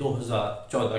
2014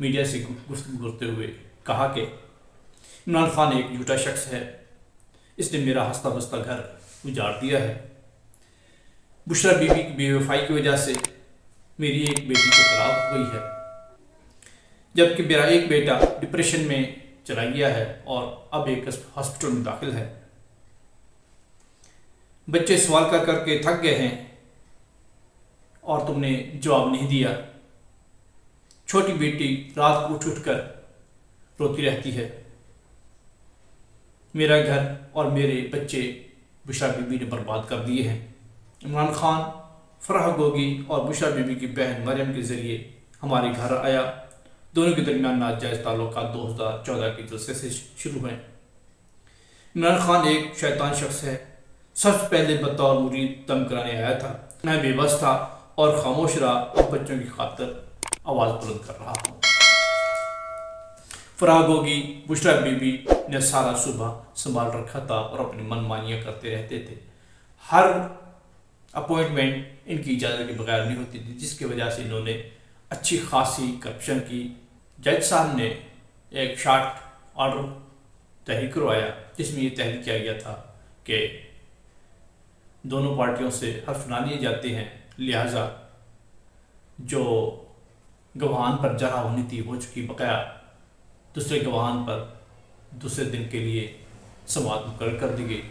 media سے گفتگو کرتے ہوئے کہا کہ عمران خان ایک جھوٹا شخص ہے، اس نے میرا ہنستا بستا گھر اجاڑ دیا ہے۔ بشریٰ بی بی کی بے وفائی کی وجہ سے میری ایک بیٹی کو طلاق ہو گئی ہے، جبکہ میرا ایک بیٹا ڈپریشن میں چلا گیا ہے اور اب ایک ہاسپٹل میں داخل ہے۔ بچے سوال کر کر کے تھک گئے ہیں اور تم نے جواب نہیں دیا۔ چھوٹی بیٹی رات کو اٹھ کر روتی رہتی ہے۔ میرا گھر اور میرے بچے بشریٰ بی بی نے برباد کر دیے ہیں۔ عمران خان فرح گوگی اور بشریٰ بی بی کی بہن مریم کے ذریعے ہمارے گھر آیا۔ دونوں کے درمیان ناجائز تعلقات 2014 کے جلسے سے شروع ہوئے۔ عمران خان ایک شیطان شخص ہے۔ سب سے پہلے بطور مرید دم کرانے آیا تھا۔ میں بے بس تھا اور خاموش رہا، اور بچوں کی خاطر آواز بلند کر رہا ہوں۔ فرح گوگی بشریٰ بی بی نے سارا صبح سنبھال رکھا تھا اور اپنی من مانیاں کرتے رہتے تھے۔ ہر اپوائنٹمنٹ ان کی اجازت کے بغیر نہیں ہوتی تھی، جس کی وجہ سے انہوں نے اچھی خاصی کرپشن کی۔ جج صاحب نے ایک شارٹ آرڈر تحریر کروایا، جس میں یہ تحریر کیا گیا تھا کہ دونوں پارٹیوں سے حرف نہ لیے جاتے ہیں، لہٰذا جو گواہان پر جرح ہونی تھی ہو چکی، بقایا دوسرے گواہان پر دوسرے دن کے لیے سماعت مقرر کر دی گئی،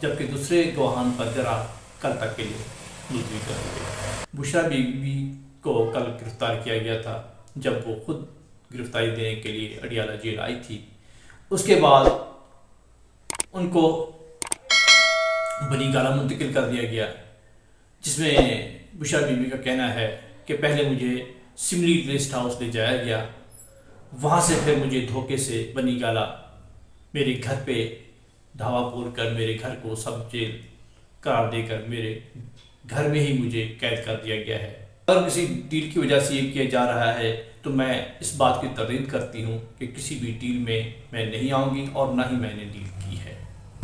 جبکہ دوسرے گواہان پر جرح کل تک کے لیے ملتوی کر دی گئی۔ بشریٰ بی بی کو کل گرفتار کیا گیا تھا، جب وہ خود گرفتاری دینے کے لیے اڈیالہ جیل آئی تھی۔ اس کے بعد ان کو بنی گالہ منتقل کر دیا گیا، جس میں بشریٰ بی بی کا کہنا ہے کہ پہلے مجھے سملی ریسٹ ہاؤس لے جایا گیا، وہاں سے پھر مجھے دھوکے سے بنی گالہ میرے گھر پہ دھاوا پور کر میرے گھر کو سب جیل قرار دے کر میرے گھر میں ہی مجھے قید کر دیا گیا ہے۔ اگر کسی ڈیل کی وجہ سے یہ کیا جا رہا ہے تو میں اس بات کی تردید کرتی ہوں کہ کسی بھی ڈیل میں میں نہیں آؤں گی اور نہ ہی میں نے ڈیل کی ہے۔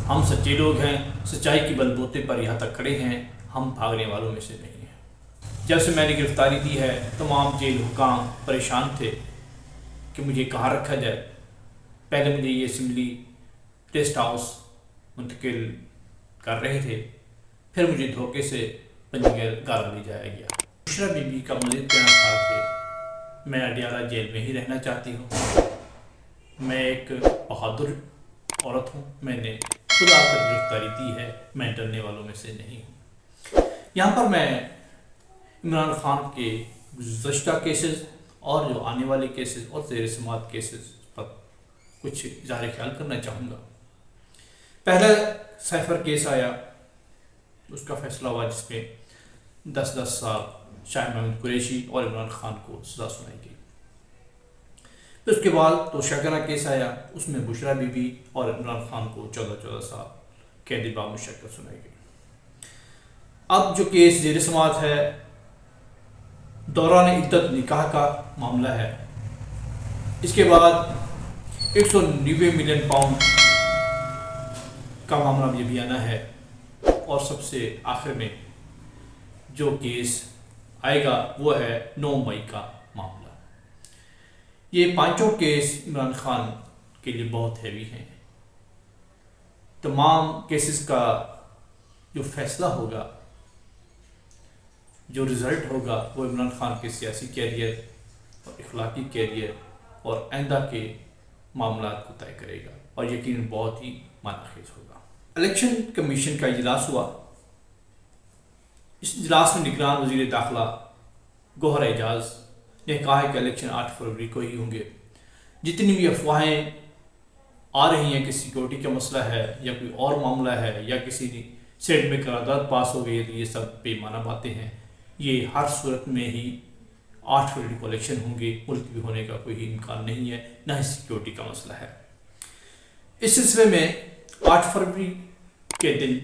ہم سچے لوگ ہیں، سچائی کے بل بوتے پر یہاں تک کھڑے ہیں، ہم بھاگنے والوں میں سے نہیں ہیں۔ جب سے میں نے گرفتاری دی ہے، تمام جیل حکام پریشان تھے کہ مجھے کہاں رکھا جائے۔ پہلے مجھے یہ اسمبلی ریسٹ ہاؤس منتقل کر رہے تھے، پھر مجھے دھوکے سے بنی گالہ لے جایا گیا۔ بشریٰ بی بی کا مزید کہنا تھا کہ میں اڈیالہ جیل میں ہی رہنا چاہتی ہوں، میں ایک بہادر عورت ہوں، میں نے خود آ کر گرفتاری دی ہے، میں ڈرنے والوں میں سے نہیں ہوں۔ یہاں پر میں عمران خان کے گزشتہ کیسز اور جو آنے والے کیسز اور زیر سماعت کیسز پر کچھ اظہار خیال کرنا چاہوں گا۔ پہلا سائفر کیس آیا، اس کا فیصلہ ہوا، جس میں 10 سال شاہ محمود قریشی اور عمران خان کو سزا سنائی گئی۔ پھر اس کے بعد توشہ کیس آیا، اس میں بشریٰ بی بی اور عمران خان کو 14 سال قید بامشقت سنائی گئی۔ اب جو کیس زیر سماعت ہے، دوران عدت نکاح کا معاملہ ہے۔ اس کے بعد 190 ملین پاؤنڈ کا معاملہ یہ بھی آنا ہے، اور سب سے آخر میں جو کیس آئے گا وہ ہے 9 مئی کا معاملہ۔ یہ پانچوں کیس عمران خان کے لیے بہت ہیوی ہیں۔ تمام کیسز کا جو فیصلہ ہوگا، جو رزلٹ ہوگا، وہ عمران خان کے سیاسی کیریئر اور اخلاقی کیریئر اور آئندہ کے معاملات کو طے کرے گا، اور یقیناً بہت ہی معنی خیز ہوگا۔ الیکشن کمیشن کا اجلاس ہوا۔ اس اجلاس میں نگران وزیر داخلہ گوہر اعجاز نے کہا ہے کہ الیکشن 8 فروری کو ہی ہوں گے۔ جتنی بھی افواہیں آ رہی ہیں کہ سیکورٹی کا مسئلہ ہے یا کوئی اور معاملہ ہے یا کسی سیٹ میں قرارداد پاس ہو گئی ہے، تو یہ سب بے معنی باتیں ہیں۔ یہ ہر صورت میں ہی 8 فروری کو الیکشن ہوں گے، ملتوی ہونے کا کوئی امکان نہیں ہے، نہ ہی سیکورٹی کا مسئلہ ہے۔ اس سلسلے میں 8 فروری کے دن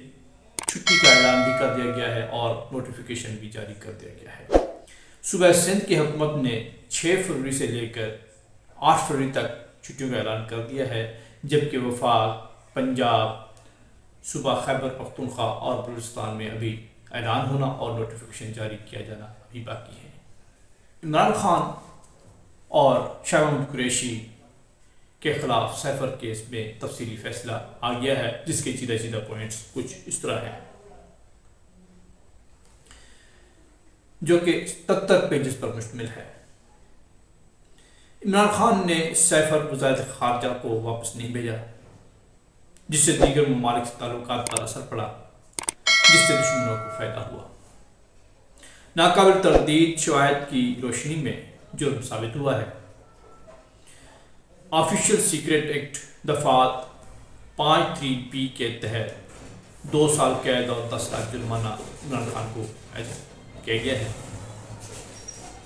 چھٹی کا اعلان بھی کر دیا گیا ہے اور نوٹیفیکیشن بھی جاری کر دیا گیا ہے۔ صوبہ سندھ کی حکومت نے 6 فروری سے لے کر 8 فروری تک چھٹیوں کا اعلان کر دیا ہے، جبکہ وفاق، پنجاب، صوبہ خیبر پختونخوا اور بلوچستان میں ابھی اعلان ہونا اور نوٹیفیکیشن جاری کیا جانا ابھی باقی ہے۔ عمران خان اور شاہ محمود قریشی کے خلاف سیفر کیس میں تفصیلی فیصلہ آ گیا ہے، جس کے سیدھا پوائنٹس کچھ اس طرح ہیں، جو کہ 77 پیجز پر مشتمل ہے۔ عمران خان نے سیفر وزارت خارجہ کو واپس نہیں بھیجا، جس سے دیگر ممالک سے تعلقات پر اثر پڑا، جس سے دشمنوں کو فائدہ ہوا۔ ناقابل تردید شواہد کی روشنی میں جرم ثابت ہوا ہے۔ آفیشیل سیکریٹ ایکٹ دفعات 53B کے تحت 2 سال قید اور 10 لاکھ جرمانہ عمران خان کو عائد کیا گیا ہے،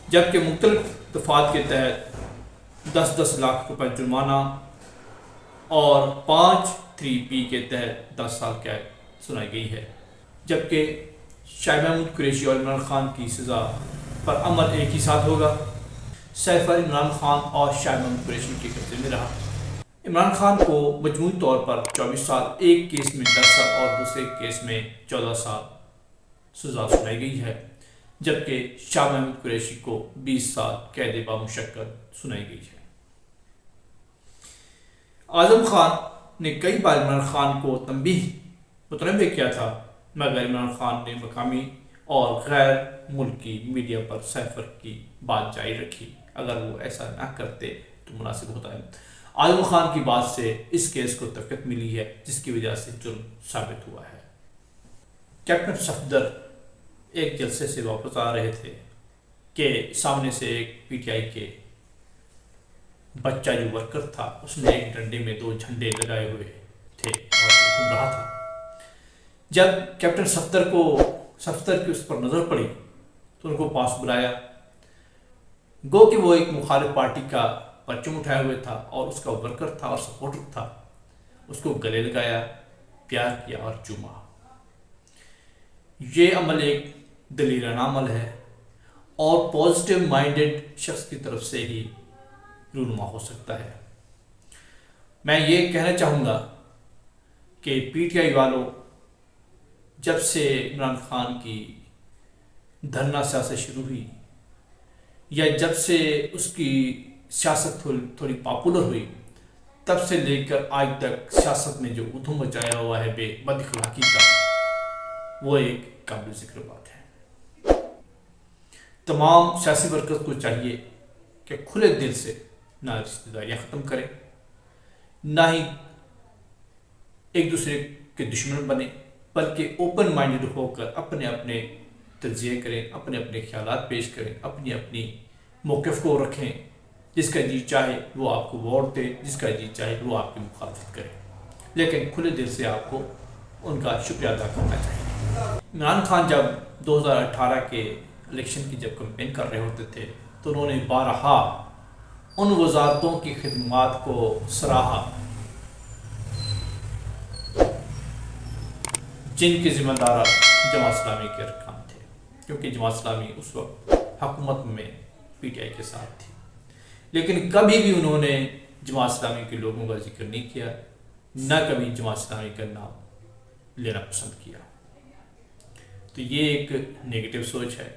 جبکہ مختلف دفعات کے تحت 10 لاکھ روپے جرمانہ اور 53B کے تحت 10 سال قید سنائی گئی ہے، جبکہ شاہ محمود قریشی اور عمران خان کی سزا پر عمل ایک ہی ساتھ ہوگا۔ سیفر عمران خان اور شاہ محمود قریشی کے قبضے میں رہا۔ عمران خان کو مجموعی طور پر 24 سال، ایک کیس میں 10 سال اور دوسرے کیس میں 14 سال سزا سنائی گئی ہے، جبکہ شاہ محمود قریشی کو 20 سال قید بامشقت سنائی گئی ہے۔ اعظم خان نے کئی بار عمران خان کو متنبہ کیا تھا، مگر عمران خان نے مقامی اور غیر ملکی میڈیا پر سیفر کی بات جاری رکھی۔ اگر وہ ایسا نہ کرتے تو مناسب ہوتا ہے۔ اعظم خان کی بات سے اس کیس کو تقویت ملی ہے، جس کی وجہ سے جرم ثابت ہوا ہے۔ کیپٹن صفدر ایک جلسے سے واپس آ رہے تھے کہ سامنے سے ایک PTI کے بچہ جو ورکر تھا، اس نے ایک ڈنڈے میں 2 جھنڈے لگائے ہوئے تھے اور گھوم رہا تھا۔ جب کیپٹن صفدر کی اس پر نظر پڑی تو ان کو پاس بلایا، گو کہ وہ ایک مخالف پارٹی کا پرچم اٹھائے ہوئے تھا اور اس کا ورکر تھا اور سپورٹر تھا۔ اس کو گلے لگایا، پیار کیا اور چوما۔ یہ عمل ایک دلیرانہ عمل ہے اور پازیٹیو مائنڈڈ شخص کی طرف سے ہی رونما ہو سکتا ہے۔ میں یہ کہنا چاہوں گا کہ PTI والوں، جب سے عمران خان کی دھرنا سیاست شروع ہوئی یا جب سے اس کی سیاست تھوڑی پاپولر ہوئی، تب سے لے کر آج تک سیاست میں جو ادھم مچایا ہوا ہے بد اخلاقی کا، وہ ایک قابل ذکر بات ہے۔ تمام سیاسی ورکرز کو چاہیے کہ کھلے دل سے نہ رشتہ داریاں ختم کریں، نہ ہی ایک دوسرے کے دشمن بنے، بلکہ اوپن مائنڈڈ ہو کر اپنے تجزیے کریں، اپنے خیالات پیش کریں، اپنی موقف کو رکھیں۔ جس کا جی چاہے وہ آپ کو ووٹ دے، جس کا جی چاہے وہ آپ کی مخالفت کرے، لیکن کھلے دل سے آپ کو ان کا شکریہ ادا کرنا چاہیے۔ عمران خان جب 2018 کے الیکشن کی جب کمپین کر رہے ہوتے تھے تو انہوں نے بارہا ان وزارتوں کی خدمات کو سراہا جن کے ذمہ دار جماعت اسلامی کے ارکان تھے، کیونکہ جماعت اسلامی اس وقت حکومت میں PTI کے ساتھ تھی، لیکن کبھی بھی انہوں نے جماعت اسلامی کے لوگوں کا ذکر نہیں کیا، نہ کبھی جماعت اسلامی کا نام لینا پسند کیا۔ تو یہ ایک نیگیٹو سوچ ہے،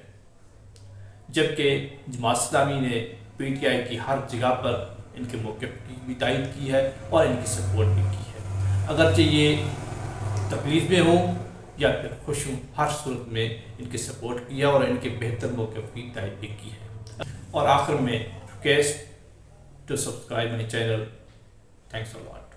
جبکہ جماعت اسلامی نے PTI کی ہر جگہ پر ان کے موقف کی بھی تائید کی ہے اور ان کی سپورٹ بھی کی ہے، اگرچہ یہ تکلیف میں ہوں یا پھر خوش ہوں، ہر صورت میں ان کی سپورٹ کیا اور ان کے بہتر موقف کی تائید بھی کی ہے۔ اور آخر میں request to subscribe my channel. Thanks a lot.